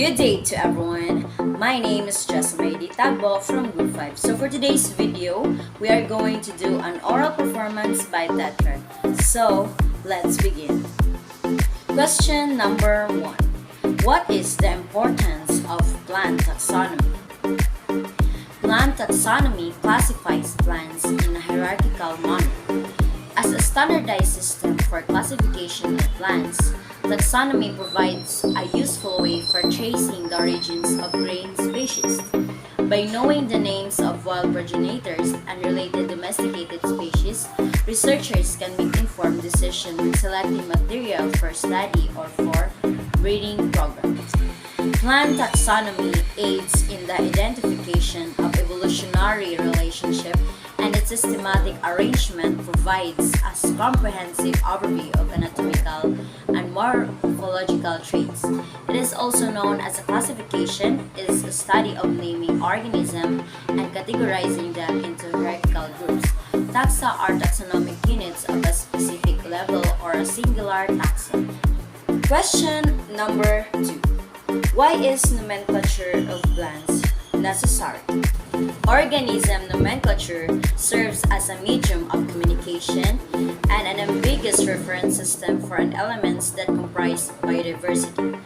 Good day to everyone. My name is Jessamay Tagbo from Group 5. So for today's video, we are going to do an oral performance by Tetra. So let's begin. Question number 1. What is the importance of plant taxonomy? Plant taxonomy classifies plants in a hierarchical manner. As a standardized system for classification of plants, taxonomy provides a useful way for tracing the origins of grain species. By knowing the names of wild progenitors and related domesticated species, researchers can make informed decisions when selecting material for study or for breeding programs. Plant taxonomy aids in the identification of evolutionary relationships, and its systematic arrangement provides a comprehensive overview of anatomical and morphological traits. It is also known as a classification. It is a study of naming organisms and categorizing them into hierarchical groups. Taxa are taxonomic units of a specific level or a singular taxon. Question number 2. Why is nomenclature of plants necessary? Organism nomenclature serves as a medium of communication and an ambiguous reference system for elements that comprise biodiversity.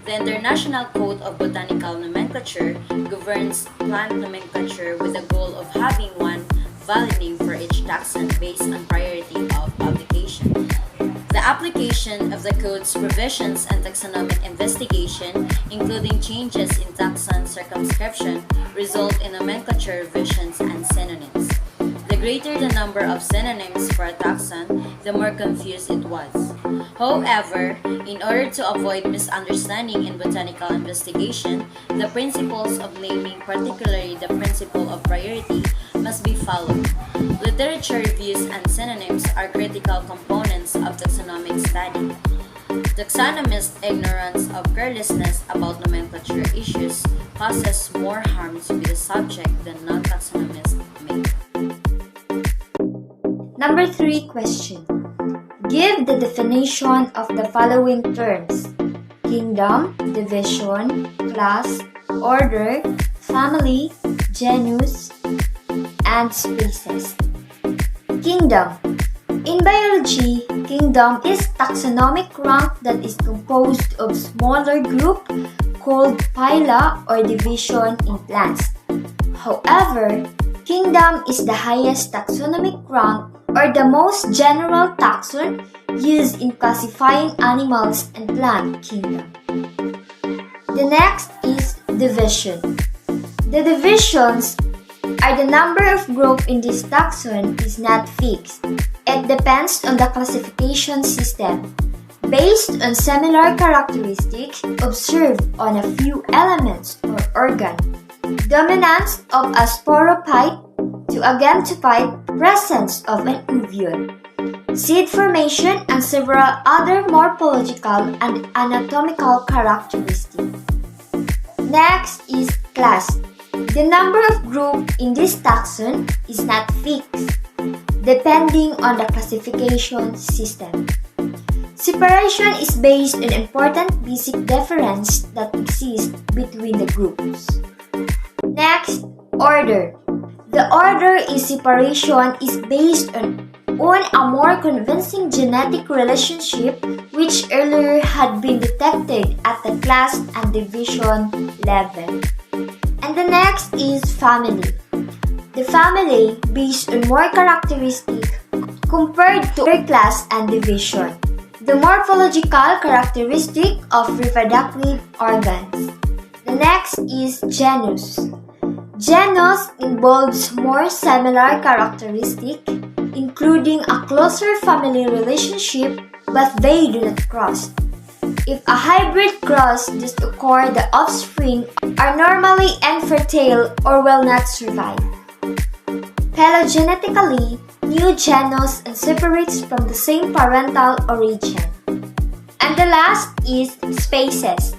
The International Code of Botanical Nomenclature governs plant nomenclature with the goal of having one valid name for each taxon based on priority of publication. The application of the Code's provisions and taxonomic investigation, including changes in taxon circumscription, result in nomenclature revisions and synonyms. The greater the number of synonyms for a taxon, the more confused it was. However, in order to avoid misunderstanding in botanical investigation, the principles of naming, particularly the principle of priority, must be followed. Literature reviews and synonyms are critical components of taxonomic study. Taxonomists' ignorance of carelessness about nomenclature issues causes more harm to the subject than non-taxonomists make. Number 3 question. Give the definition of the following terms: kingdom, division, class, order, family, genus, and species. Kingdom. In biology, kingdom is taxonomic rank that is composed of smaller group called phyla or division in plants. However, kingdom is the highest taxonomic rank or the most general taxon used in classifying animals and plant kingdom. The next is division. The divisions are the number of groups in this taxon is not fixed. It depends on the classification system, based on similar characteristics observed on a few elements or organ. Dominance of a sporophyte to identify presence of an ovule, seed formation, and several other morphological and anatomical characteristics. Next is class. The number of groups in this taxon is not fixed, depending on the classification system. Separation is based on important basic difference that exists between the groups. Next, order. The order in separation is based on a more convincing genetic relationship which earlier had been detected at the class and division level. And the next is family. The family based on more characteristics compared to other class and division. The morphological characteristic of reproductive organs. The next is genus. Genus involves more similar characteristics, including a closer family relationship, but they do not cross. If a hybrid cross does occur, the offspring are normally infertile or will not survive. Phylogenetically, new genus and separates from the same parental origin. And the last is species.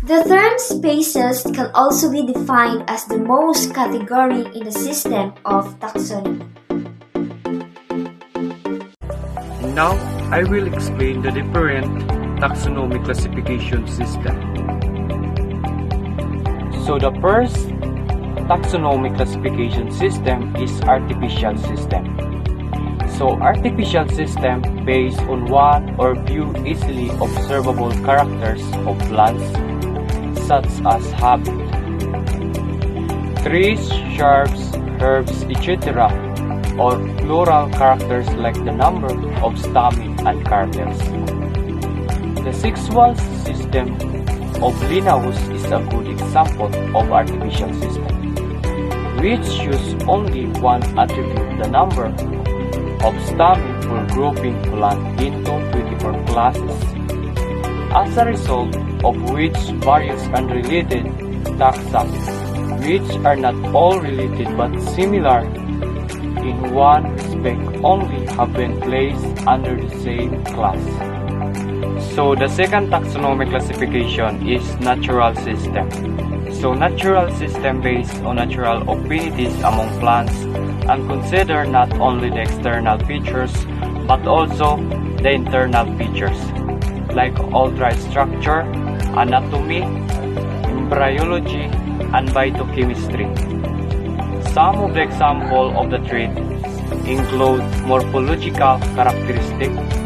The term species can also be defined as the most category in a system of taxonomy. Now, I will explain the different taxonomic classification system. So the first taxonomy classification system is artificial system. So artificial system based on one or few easily observable characters of plants such as habit, trees, shrubs, herbs, etc. or plural characters like the number of stamen and carpels. The sexual system of Linnaeus is a good example of artificial system, which use only one attribute, the number of stamen for grouping plant into 24 classes, as a result of which various unrelated taxa, which are not all related but similar in one respect, only have been placed under the same class. So the second taxonomic classification is natural system. So natural system based on natural affinities among plants and consider not only the external features but also the internal features like ultrastructure, anatomy, embryology, and phytochemistry. Some of the examples of the traits include morphological characteristics,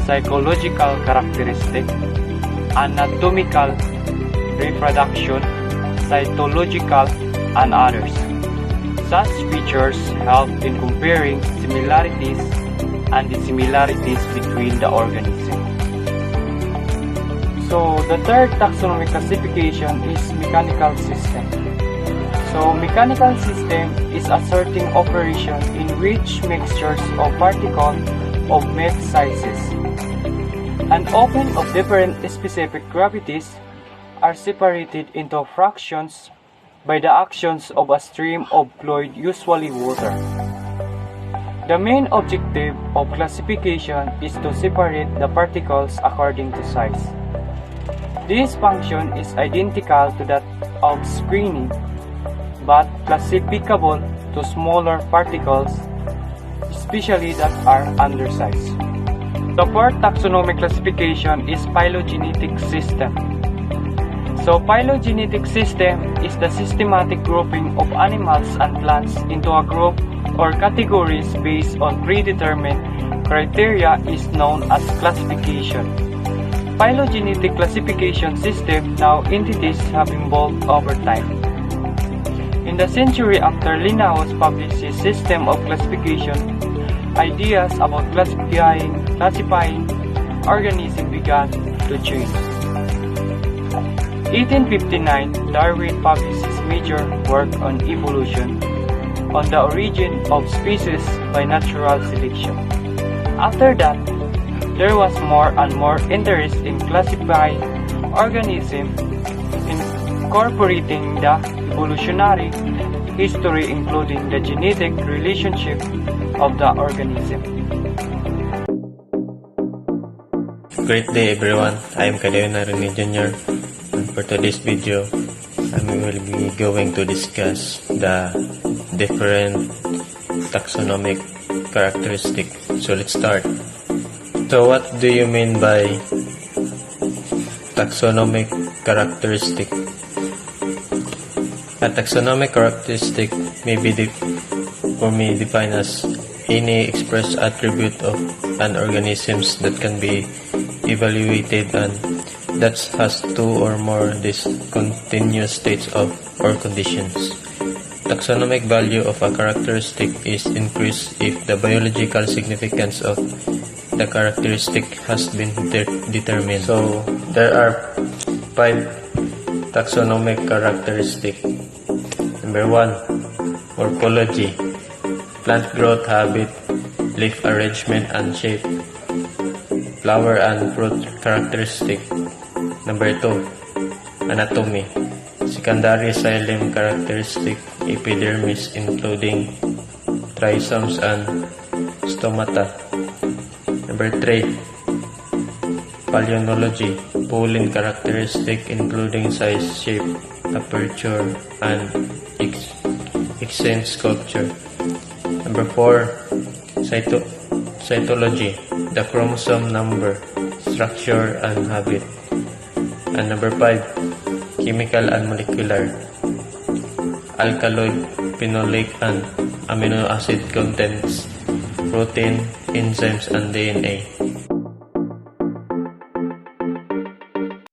psychological characteristics, anatomical, reproduction, cytological, and others. Such features help in comparing similarities and dissimilarities between the organisms. So the third taxonomic classification is mechanical system. So mechanical system is a certain operation in which mixtures of particles of met sizes and often of different specific gravities are separated into fractions by the actions of a stream of fluid, usually water. The main objective of classification is to separate the particles according to size. This function is identical to that of screening, but classificable to smaller particles, especially that are undersized. The fourth taxonomic classification is phylogenetic system. So phylogenetic system is the systematic grouping of animals and plants into a group or categories based on predetermined criteria is known as classification. Phylogenetic classification system now entities have evolved over time. In the century after Linnaeus published his system of classification, ideas about classifying organisms began to change. 1859, Darwin published his major work on evolution, on the origin of species by natural selection. After that, there was more and more interest in classifying organisms, incorporating the evolutionary history including the genetic relationship of the organism. Great day everyone, I am Kadeo Narini Jr. and for today's video, I will be going to discuss the different taxonomic characteristics. So let's start. So what do you mean by taxonomic characteristic? A taxonomic characteristic may be defined as any expressed attribute of an organism that can be evaluated and that has two or more discontinuous states of or conditions. Taxonomic value of a characteristic is increased if the biological significance of the characteristic has been determined. So there are 5 taxonomic characteristics. Number 1, morphology, plant growth habit, leaf arrangement and shape, flower and fruit characteristic. Number 2, anatomy, secondary xylem characteristic, epidermis including trisomes and stomata. Number 3, palynology, pollen characteristic including size, shape, aperture, and extent sculpture. Number 4, cytology, the chromosome number, structure, and habit. And number 5, chemical and molecular, alkaloid, phenolic, and amino acid contents, protein, enzymes, and DNA.